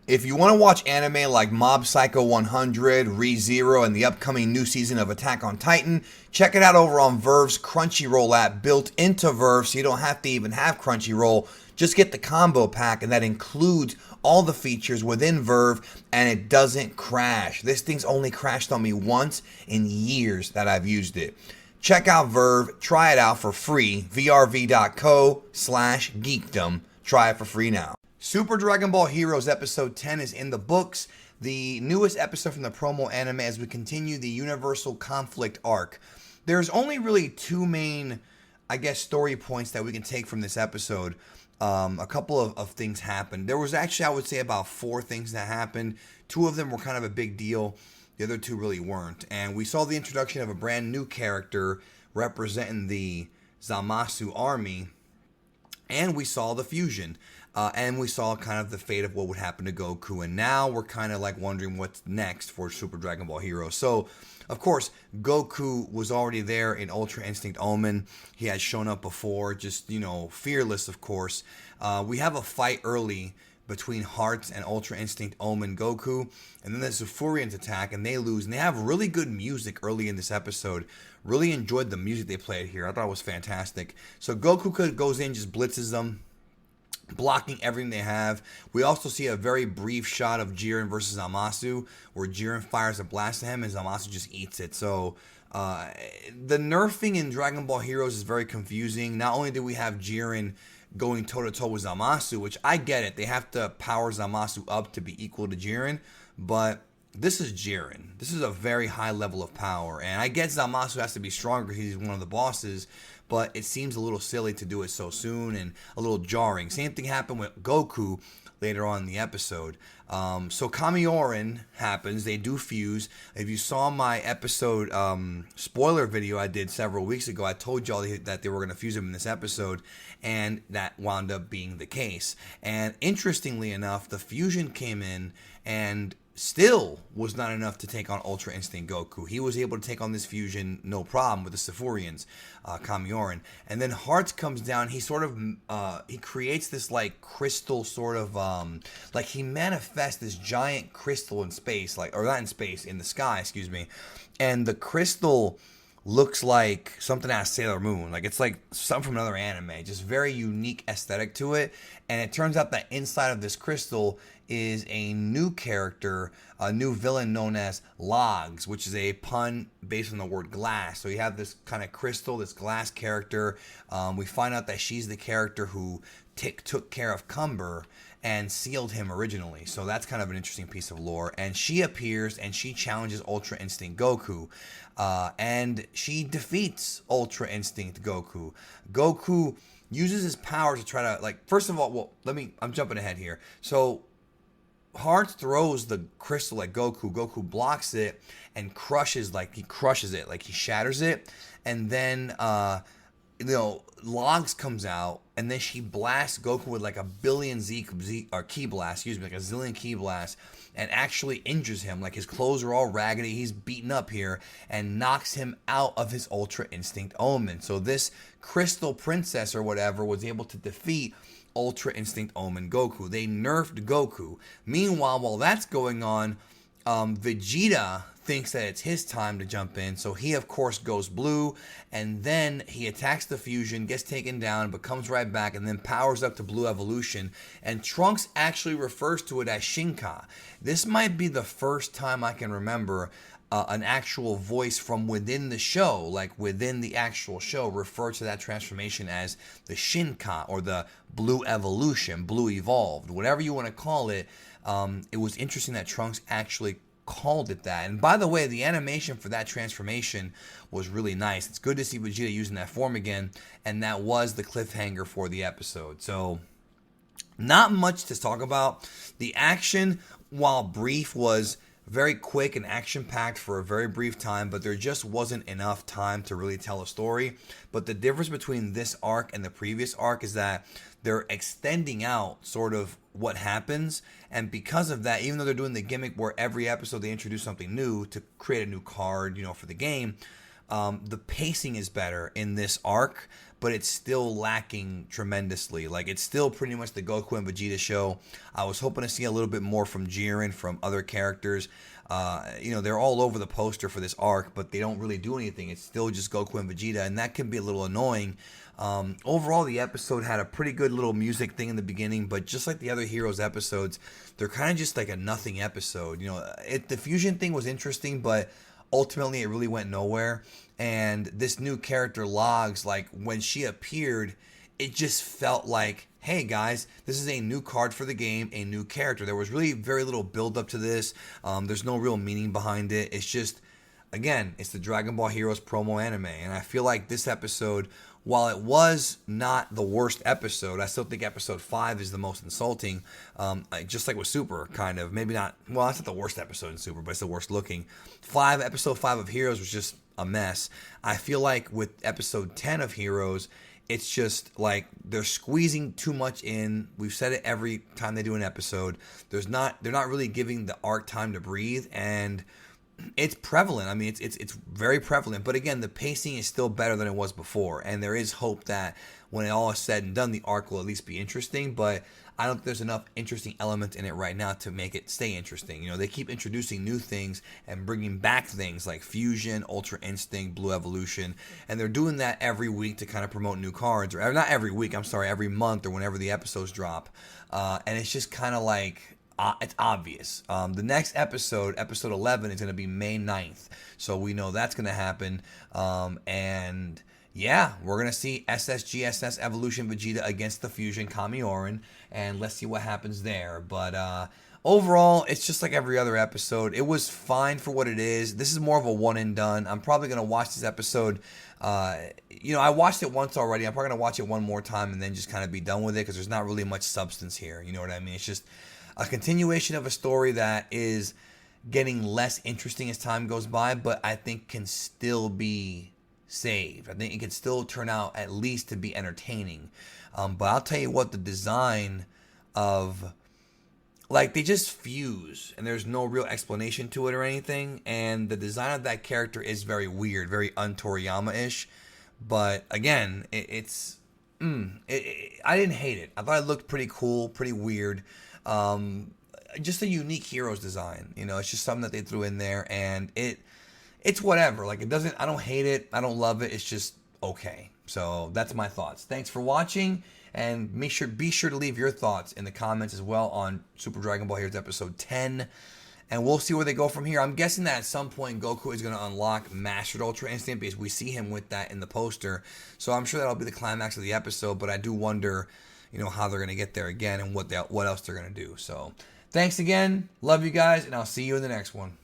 If you want to watch anime like Mob Psycho 100, ReZero, and the upcoming new season of Attack on Titan, check it out over on Verve's Crunchyroll app built into Verve, so you don't have to even have Crunchyroll. Just get the combo pack, and that includes all the features within Verve, and it doesn't crash. This thing's only crashed on me once in years that I've used it. Check out Verve, try it out for free, vrv.co/geekdom. Try it for free now. Super Dragon Ball Heroes Episode 10 is in the books, the newest episode from the promo anime as we continue the Universal Conflict arc. There's only really two main, story points that we can take from this episode. A couple of things happened. There was actually, I would say, about four things that happened. Two of them were kind of a big deal. The other two really weren't. And we saw the introduction of a brand new character representing the Zamasu army. And we saw the fusion. And we saw kind of the fate of what would happen to Goku. And now we're kind of like wondering what's next for Super Dragon Ball Heroes. So, of course, Goku was already there in Ultra Instinct Omen. He had shown up before, just, fearless, of course. We have a fight early between Hearts and Ultra Instinct Omen Goku. And then there's the Furians attack, and they lose. And they have really good music early in this episode. Really enjoyed the music they played here. I thought it was fantastic. So Goku goes in, just blitzes them, blocking everything they have. We also see a very brief shot of Jiren versus Zamasu, where Jiren fires a blast at him and Zamasu just eats it. So the nerfing in Dragon Ball Heroes is very confusing. Not only do we have Jiren going toe-to-toe with Zamasu, which I get it. They have to power Zamasu up to be equal to Jiren, but this is Jiren. This is a very high level of power, and I get Zamasu has to be stronger. He's one of the bosses, but it seems a little silly to do it so soon and a little jarring. Same thing happened with Goku later on in the episode. So Kamioran happens. They do fuse. If you saw my episode spoiler video I did several weeks ago, I told y'all that they were going to fuse them in this episode, and that wound up being the case. And interestingly enough, the fusion came in and still was not enough to take on Ultra Instinct Goku. He was able to take on this fusion no problem with the Sifurians, Kamioran. And then Hearts comes down. He sort of he creates this like crystal sort of like he manifests this giant crystal in space, or not in space, in the sky, excuse me. And the crystal looks like something out of Sailor Moon. Like it's like something from another anime. Just very unique aesthetic to it. And it turns out that inside of this crystal is a new character, a new villain known as Logs, which is a pun based on the word glass. So you have this kind of crystal, this glass character. We find out that she's the character who took care of Cumber and sealed him originally. So that's kind of an interesting piece of lore. And she appears and she challenges Ultra Instinct Goku. And she defeats Ultra Instinct Goku. Goku uses his power to try to, first of all, I'm jumping ahead here. So Hearts throws the crystal at Goku. Goku blocks it and crushes it, he shatters it. And then, Logs comes out, and then she blasts Goku with like a billion ki blast, like a zillion ki blasts, and actually injures him. Like his clothes are all raggedy, he's beaten up here, and knocks him out of his Ultra Instinct Omen. So this Crystal Princess or whatever was able to defeat Ultra Instinct Omen Goku. They nerfed Goku. Meanwhile, while that's going on, Vegeta thinks that it's his time to jump in, so he of course goes blue, and then he attacks the fusion, gets taken down, but comes right back, and then powers up to Blue Evolution, and Trunks actually refers to it as Shinka. This might be the first time I can remember an actual voice from within the show, like within the actual show, refer to that transformation as the Shinka, or the Blue Evolution, Blue Evolved, whatever you want to call it. It was interesting that Trunks actually called it that. And by the way, the animation for that transformation was really nice. It's good to see Vegeta using that form again, and that was the cliffhanger for the episode. So, not much to talk about. The action, while brief, was very quick and action-packed for a very brief time, but there just wasn't enough time to really tell a story. But the difference between this arc and the previous arc is that they're extending out sort of what happens, and because of that, even though they're doing the gimmick where every episode they introduce something new to create a new card, for the game, The pacing is better in this arc, but it's still lacking tremendously. Like, it's still pretty much the Goku and Vegeta show. I was hoping to see a little bit more from Jiren, from other characters. They're all over the poster for this arc, but they don't really do anything. It's still just Goku and Vegeta, and that can be a little annoying. Overall, the episode had a pretty good little music thing in the beginning, but just like the other Heroes episodes, they're kind of just like a nothing episode. The fusion thing was interesting, but ultimately it really went nowhere. And this new character Logs, like when she appeared, it just felt like, hey guys, this is a new card for the game, a new character. There was really very little build up to this. There's no real meaning behind it. It's just, again, it's the Dragon Ball Heroes promo anime. And I feel like this episode, while it was not the worst episode, I still think episode 5 is the most insulting. Just like with Super, kind of. Maybe not, well, that's not the worst episode in Super, but it's the worst looking. Episode 5 of Heroes was just a mess. I feel like with episode 10 of Heroes, it's just like they're squeezing too much in. We've said it every time they do an episode. They're not really giving the arc time to breathe, and it's prevalent. I mean, it's very prevalent. But again, the pacing is still better than it was before, and there is hope that when it all is said and done, the arc will at least be interesting. But I don't think there's enough interesting elements in it right now to make it stay interesting. They keep introducing new things and bringing back things like Fusion, Ultra Instinct, Blue Evolution, and they're doing that every week to kind of promote new cards, or not every week, I'm sorry, every month or whenever the episodes drop. And it's just kind of like, it's obvious. The next episode 11, is going to be May 9th. So we know that's going to happen. And yeah, we're going to see SSGSS Evolution Vegeta against the Fusion Kamioran. And let's see what happens there. But overall, it's just like every other episode. It was fine for what it is. This is more of a one and done. I'm probably going to watch this episode. I watched it once already. I'm probably going to watch it one more time and then just kind of be done with it, because there's not really much substance here. You know what I mean? It's just a continuation of a story that is getting less interesting as time goes by, but I think can still be saved. I think it can still turn out at least to be entertaining. But I'll tell you what, the design of, like, they just fuse and there's no real explanation to it or anything. And the design of that character is very weird, very un-Toriyama-ish. But again, I didn't hate it. I thought it looked pretty cool, pretty weird. Just a unique Heroes design. It's just something that they threw in there, and it's whatever. Like, I don't hate it. I don't love it. It's just okay. So that's my thoughts. Thanks for watching, and be sure to leave your thoughts in the comments as well on Super Dragon Ball Heroes episode 10, and we'll see where they go from here. I'm guessing that at some point Goku is going to unlock Mastered Ultra Instinct, because we see him with that in the poster. So I'm sure that'll be the climax of the episode, but I do wonder, how they're going to get there again and what else they're going to do. So thanks again. Love you guys, and I'll see you in the next one.